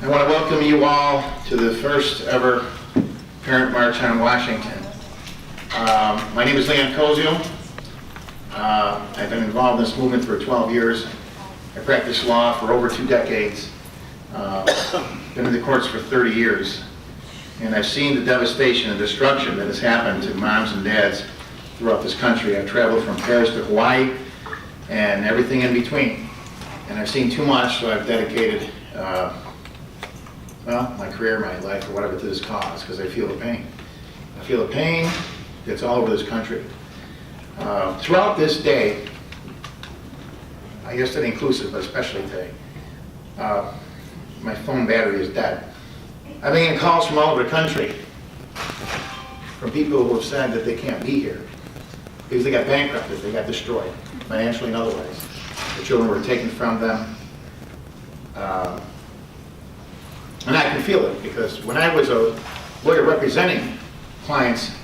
I want to welcome you all to the first ever Parent March on Washington. My name is Koziol. I've been involved in this movement for 12 years. I practiced law for over 2 decades. Been in the courts for 30 years. And I've seen the devastation and destruction that has happened to moms and dads throughout this country. I've traveled from Paris to Hawaii and everything in between. And I've seen too much, so I've dedicated my career, my life, or whatever to this cause, because I feel the pain. I feel the pain that's all over this country. Throughout this day, yesterday inclusive, but especially today, my phone battery is dead. I've been getting calls from all over the country from people who have said that they can't be here because they got bankrupted, they got destroyed, financially and otherwise. The children were taken from them. And I can feel it, because when I was a lawyer representing clients,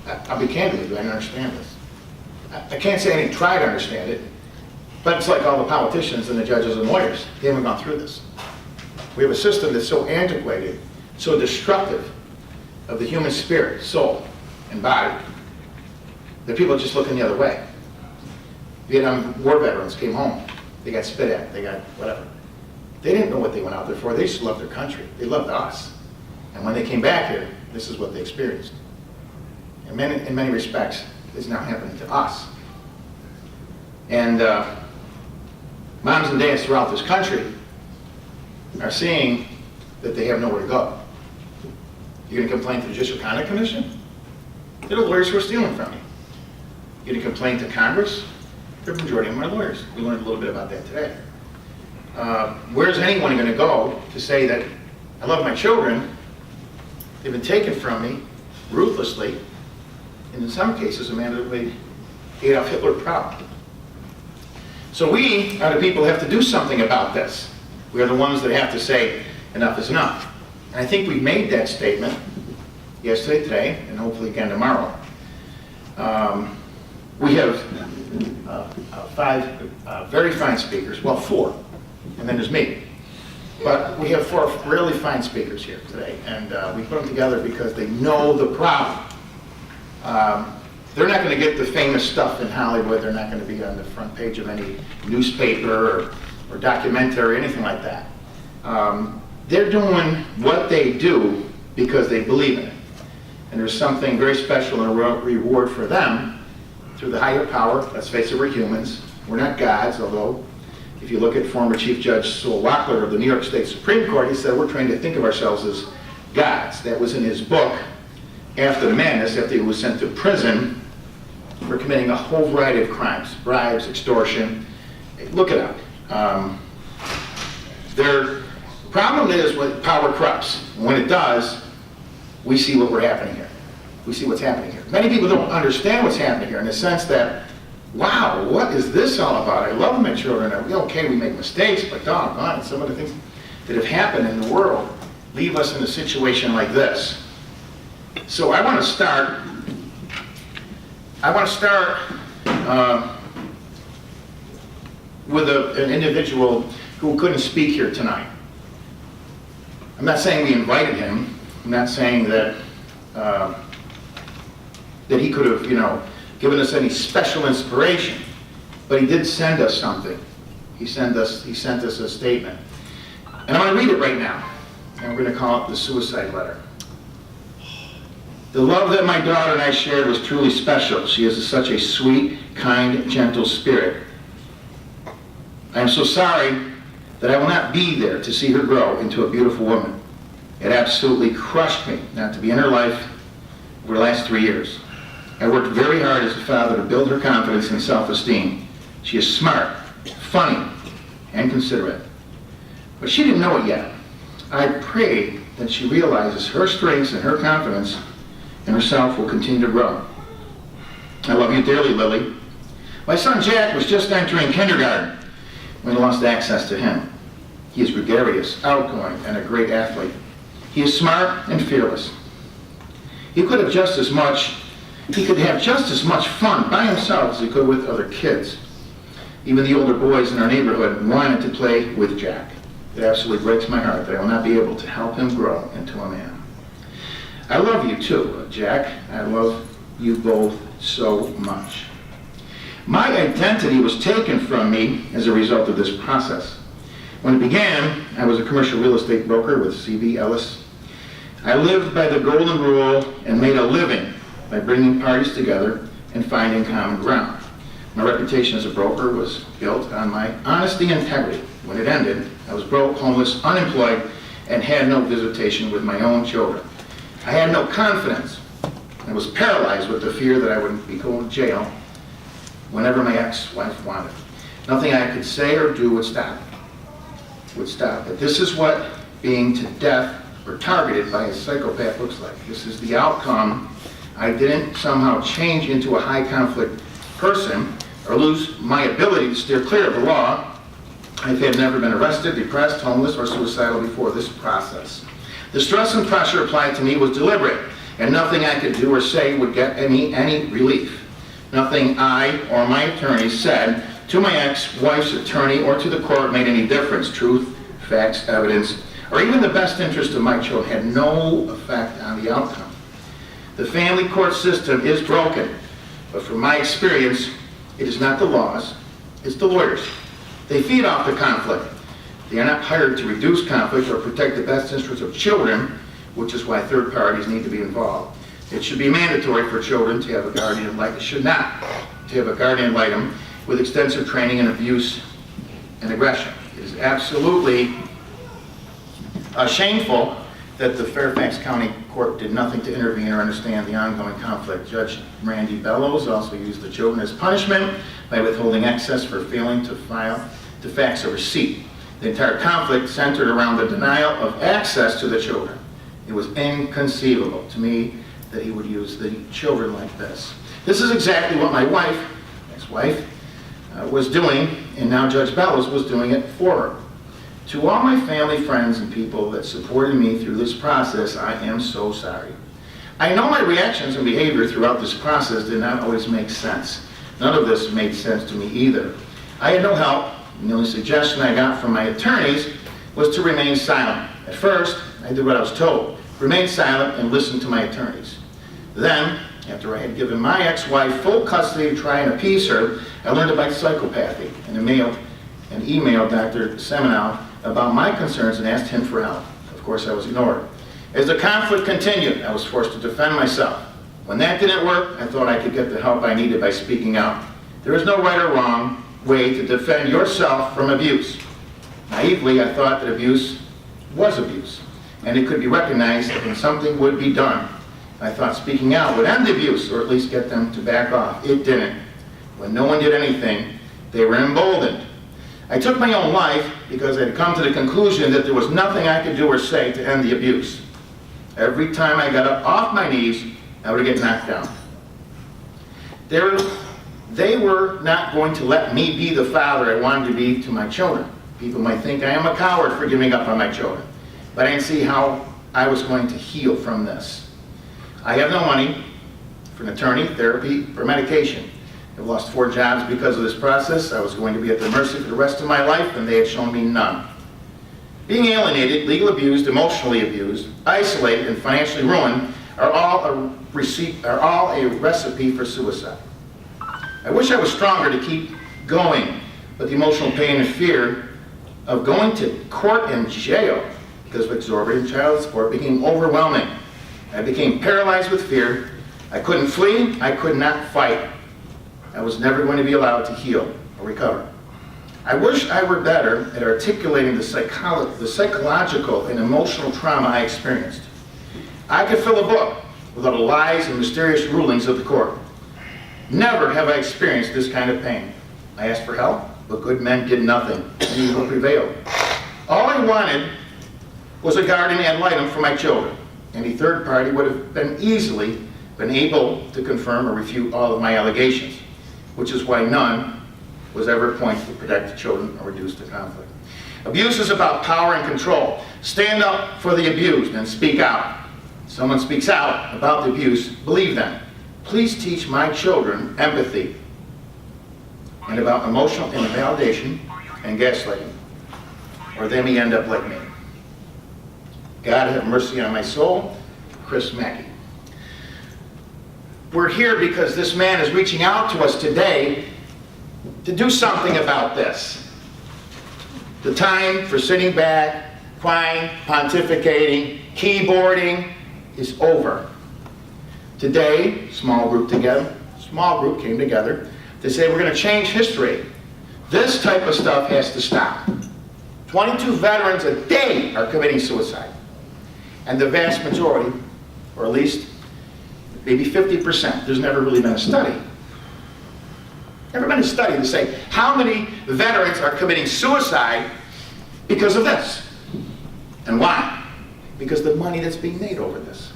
I'll be candid with you, I didn't understand this. I can't say I didn't try to understand it, but it's like all the politicians and the judges and lawyers. They haven't gone through this. We have a system that's so antiquated, so destructive of the human spirit, soul, and body, that people are just looking the other way. Vietnam War veterans came home. They got spit at, they got whatever. They didn't know what they went out there for. They just loved their country. They loved us. And when they came back here, this is what they experienced. And in many respects, it's now happening to us. And moms and dads throughout this country are seeing that they have nowhere to go. You're going to complain to the Judicial Conduct Commission? They're the lawyers who are stealing from you. You're going to complain to Congress? The majority of them are lawyers. We learned a little bit about that today. Where's anyone going to go to say that I love my children, they've been taken from me ruthlessly, and in some cases a man that Adolf Hitler proud. So we are the people who have to do something about this. We are the ones that have to say enough is enough. And I think we made that statement yesterday, today, and hopefully again tomorrow. We have 5 very fine speakers, well 4, and then there's me. But we have 4 really fine speakers here today, and we put them together because they know the problem. They're not going to get the famous stuff in Hollywood. They're not going to be on the front page of any newspaper or documentary or anything like that. They're doing what they do because they believe in it. And there's something very special and a reward for them through the higher power. Let's face it, we're humans. We're not gods, although if you look at former Chief Judge Sewell Wackler of the New York State Supreme Court, he said we're trying to think of ourselves as gods. That was in his book, After the Madness, after he was sent to prison for committing a whole variety of crimes, bribes, extortion. Look it up. Their problem is when power corrupts. And when it does, we see what we're happening here. We see what's happening here. Many people don't understand what's happening here in the sense that, wow, what is this all about? I love my children. Okay, we make mistakes, but doggone, some of the things that have happened in the world leave us in a situation like this. So I want to start with an individual who couldn't speak here tonight. I'm not saying we invited him. I'm not saying that that he could have, given us any special inspiration, but he did send us something. He sent us a statement, and I'm going to read it right now. And we're going to call it the suicide letter. The love that my daughter and I shared was truly special. She is such a sweet, kind, gentle spirit. I am so sorry that I will not be there to see her grow into a beautiful woman. It absolutely crushed me not to be in her life over the last 3 years. I worked very hard as a father to build her confidence and self-esteem. She is smart, funny, and considerate. But she didn't know it yet. I pray that she realizes her strengths and her confidence in herself will continue to grow. I love you dearly, Lily. My son Jack was just entering kindergarten when I lost access to him. He is gregarious, outgoing, and a great athlete. He is smart and fearless. He could have just as much fun by himself as he could with other kids. Even the older boys in our neighborhood wanted to play with Jack. It absolutely breaks my heart that I will not be able to help him grow into a man. I love you too, Jack. I love you both so much. My identity was taken from me as a result of this process. When it began, I was a commercial real estate broker with C.B. Ellis. I lived by the golden rule and made a living by bringing parties together and finding common ground. My reputation as a broker was built on my honesty and integrity. When it ended, I was broke, homeless, unemployed, and had no visitation with my own children. I had no confidence. I was paralyzed with the fear that I would be going to jail whenever my ex-wife wanted. Nothing I could say or do would stop it. But this is what being to death or targeted by a psychopath looks like. This is the outcome. I didn't somehow change into a high conflict person or lose my ability to steer clear of the law. I had never been arrested, depressed, homeless, or suicidal before this process. The stress and pressure applied to me was deliberate, and nothing I could do or say would get any relief. Nothing I or my attorney said to my ex-wife's attorney or to the court made any difference. Truth, facts, evidence, or even the best interest of my children had no effect on the outcome. The family court system is broken, but from my experience, it is not the laws, it's the lawyers. They feed off the conflict. They are not hired to reduce conflict or protect the best interests of children, which is why third parties need to be involved. It should be mandatory for children to have a guardian ad litem. It should not to have a guardian ad litem with extensive training in abuse and aggression. It is absolutely shameful that the Fairfax County Court did nothing to intervene or understand the ongoing conflict. Judge Randy Bellows also used the children as punishment by withholding excess for failing to fax a receipt. The entire conflict centered around the denial of access to the children. It was inconceivable to me that he would use the children like this. This is exactly what my ex-wife, was doing, and now Judge Bellows was doing it for her. To all my family, friends, and people that supported me through this process, I am so sorry. I know my reactions and behavior throughout this process did not always make sense. None of this made sense to me either. I had no help, and the only suggestion I got from my attorneys was to remain silent. At first, I did what I was told. Remain silent and listen to my attorneys. Then, after I had given my ex-wife full custody to try and appease her, I learned about psychopathy and emailed Dr. Semenow about my concerns and asked him for help. Of course, I was ignored. As the conflict continued, I was forced to defend myself. When that didn't work, I thought I could get the help I needed by speaking out. There is no right or wrong way to defend yourself from abuse. Naively, I thought that abuse was abuse, and it could be recognized and something would be done. I thought speaking out would end the abuse, or at least get them to back off. It didn't. When no one did anything, they were emboldened. I took my own life because I had come to the conclusion that there was nothing I could do or say to end the abuse. Every time I got up off my knees, I would get knocked down. They were not going to let me be the father I wanted to be to my children. People might think I am a coward for giving up on my children, but I didn't see how I was going to heal from this. I have no money for an attorney, therapy, or medication. I've lost 4 jobs because of this process. I was going to be at their mercy for the rest of my life, and they had shown me none. Being alienated, legally abused, emotionally abused, isolated, and financially ruined are all a recipe for suicide. I wish I was stronger to keep going, but the emotional pain and fear of going to court and jail because of exorbitant child support became overwhelming. I became paralyzed with fear. I couldn't flee. I could not fight. I was never going to be allowed to heal or recover. I wish I were better at articulating the psychological and emotional trauma I experienced. I could fill a book with all the lies and mysterious rulings of the court. Never have I experienced this kind of pain. I asked for help, but good men did nothing, and evil prevailed. All I wanted was a guardian ad litem for my children. Any third party would have easily been able to confirm or refute all of my allegations, which is why none was ever appointed to protect the children or reduce the conflict. Abuse is about power and control. Stand up for the abused and speak out. If someone speaks out about the abuse, believe them. Please teach my children empathy and about emotional invalidation and gaslighting. or they may end up like me. God have mercy on my soul, Chris Mackey. We're here because this man is reaching out to us today to do something about this. The time for sitting back, crying, pontificating, keyboarding is over. Today, small group came together to say we're going to change history. This type of stuff has to stop. 22 veterans a day are committing suicide. And the vast majority, or at least maybe 50%, there's never really been a study. Never been a study to say how many veterans are committing suicide because of this. And why? Because the money that's being made over this.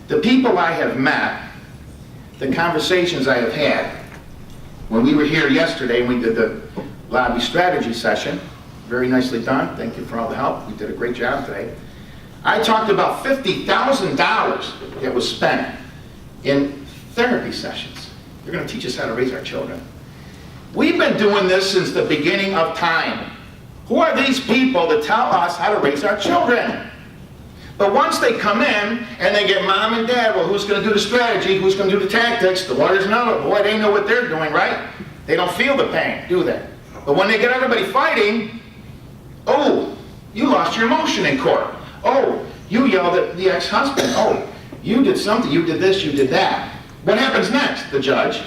The people I have met, the conversations I have had, when we were here yesterday and we did the lobby strategy session, very nicely done, thank you for all the help, we did a great job today. I talked about $50,000 that was spent in therapy sessions. They're going to teach us how to raise our children. We've been doing this since the beginning of time. Who are these people to tell us how to raise our children? But once they come in and they get mom and dad, well, who's going to do the strategy? Who's going to do the tactics? The lawyers know it. Boy, they know what they're doing, right? They don't feel the pain, do they? But when they get everybody fighting, oh, you lost your emotion in court. Oh, you yelled at the ex-husband. Oh, you did something. You did this, you did that. What happens next? The judge,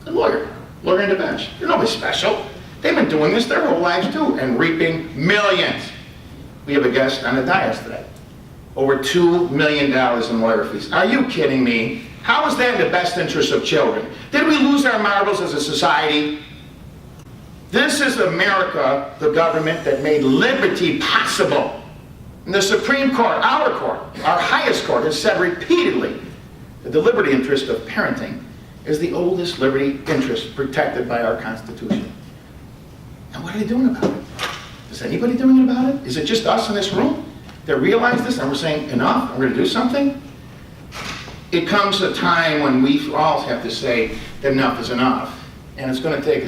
the lawyer on the bench. They're nobody special. They've been doing this their whole lives too and reaping millions. We have a guest on the dais today. Over $2 million in lawyer fees. Are you kidding me? How is that in the best interest of children? Did we lose our marbles as a society? This is America, the government that made liberty possible. And the Supreme Court, our highest court, has said repeatedly that the liberty interest of parenting is the oldest liberty interest protected by our Constitution. And what are they doing about it? Is anybody doing about it? Is it just us in this room that realize this and we're saying, enough, we're going to do something? It comes a time when we all have to say that enough is enough. And it's going to take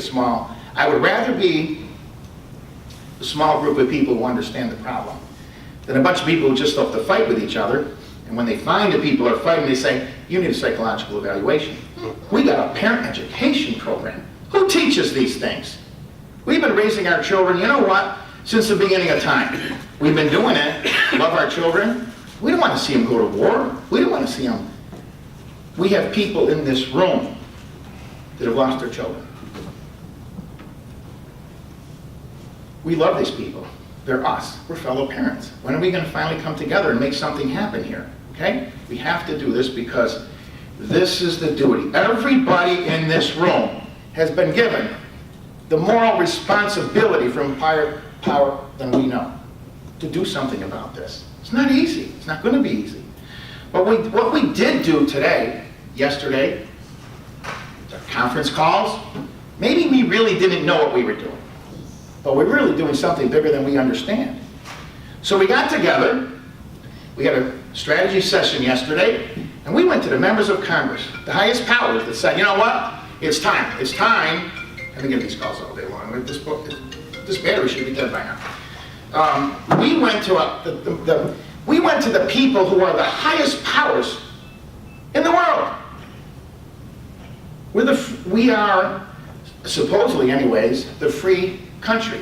I would rather be a small group of people who understand the problem than a bunch of people who just love to fight with each other. And when they find the people who are fighting, they say, you need a psychological evaluation. We got a parent education program. Who teaches these things? We've been raising our children, you know what, since the beginning of time. We've been doing it, love our children. We don't want to see them go to war. We don't want to see them. We have people in this room that have lost their children. We love these people. They're us. We're fellow parents. When are we going to finally come together and make something happen here? Okay? We have to do this because this is the duty. Everybody in this room has been given the moral responsibility from higher power than we know to do something about this. It's not easy. It's not going to be easy. But what we did do yesterday, the conference calls, maybe we really didn't know what we were doing. But we're really doing something bigger than we understand. So we got together, we had a strategy session yesterday, and we went to the members of Congress, the highest powers, that said, you know what, it's time. I've been getting these calls all day long. This battery should be dead by now. We went to the people who are the highest powers in the world. We are, supposedly anyways, the free country.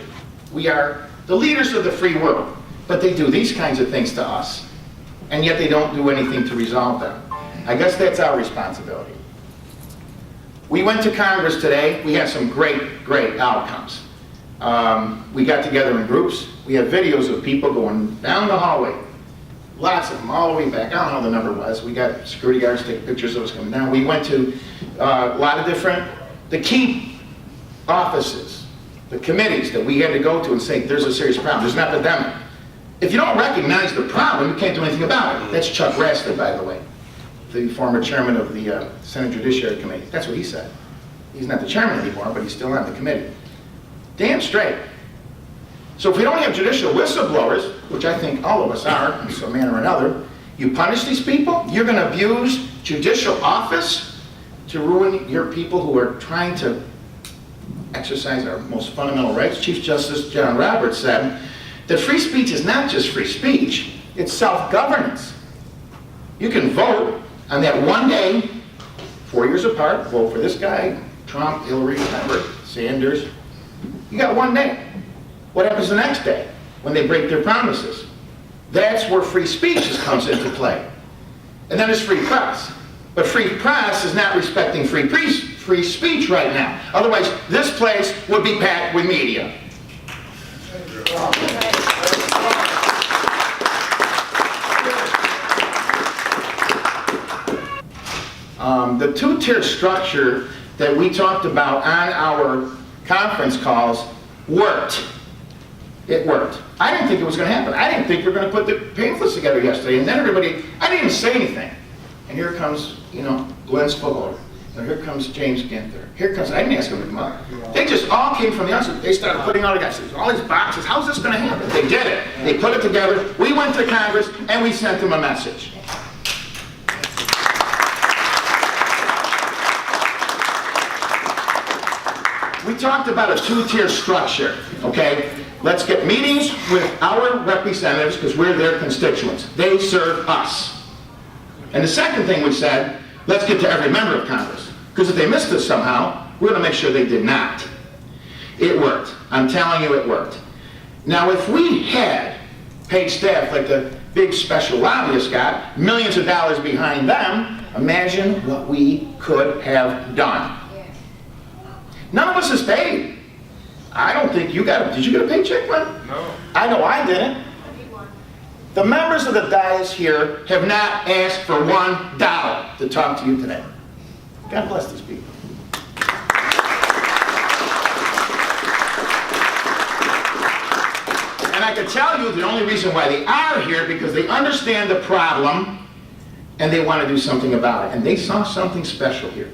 We are the leaders of the free world, but they do these kinds of things to us, and yet they don't do anything to resolve them. I guess that's our responsibility. We went to Congress today. We had some great outcomes. We got together in groups. We have videos of people going down the hallway. Lots of them, all the way back. I don't know how the number was. We got security guards taking pictures of us coming down. We went to a lot of the key offices, the committees that we had to go to and say, there's a serious problem, there's an epidemic. If you don't recognize the problem, you can't do anything about it. That's Chuck Grassley, by the way, the former chairman of the Senate Judiciary Committee. That's what he said. He's not the chairman anymore, but he's still on the committee. Damn straight. So if we don't have judicial whistleblowers, which I think all of us are, in some manner or another, you punish these people, you're going to abuse judicial office to ruin your people who are trying to exercise our most fundamental rights, Chief Justice John Roberts said that free speech is not just free speech, it's self-governance. You can vote on that one day, 4 years apart, vote for this guy, Trump, Hillary, whatever, Sanders. You got one day. What happens the next day when they break their promises? That's where free speech comes into play. And then there's free press. But free press is not respecting free speech right now. Otherwise, this place would be packed with media. The two-tier structure that we talked about on our conference calls worked. It worked. I didn't think it was going to happen. I didn't think we were going to put the pamphlets together yesterday. And then everybody, I didn't even say anything. And here comes, Glenn Spogler. And here comes James Ginther. Here comes, I didn't ask them to come up. They just all came from the outside. They started putting all the guys, all these boxes. How's this going to happen? They did it. They put it together. We went to Congress and we sent them a message. We talked about a two-tier structure, okay? Let's get meetings with our representatives because we're their constituents. They serve us. And the second thing we said, let's get to every member of Congress. Because if they missed us somehow, we're going to make sure they did not. It worked. I'm telling you it worked. Now, if we had paid staff like the big special lobbyist got, millions of dollars behind them, imagine what we could have done. None of us is paid. I don't think you got did you get a paycheck, Glenn? No. I know I didn't. The members of the dais here have not asked for $1 to talk to you today. God bless these people. And I can tell you the only reason why they are here because they understand the problem and they want to do something about it. And they saw something special here.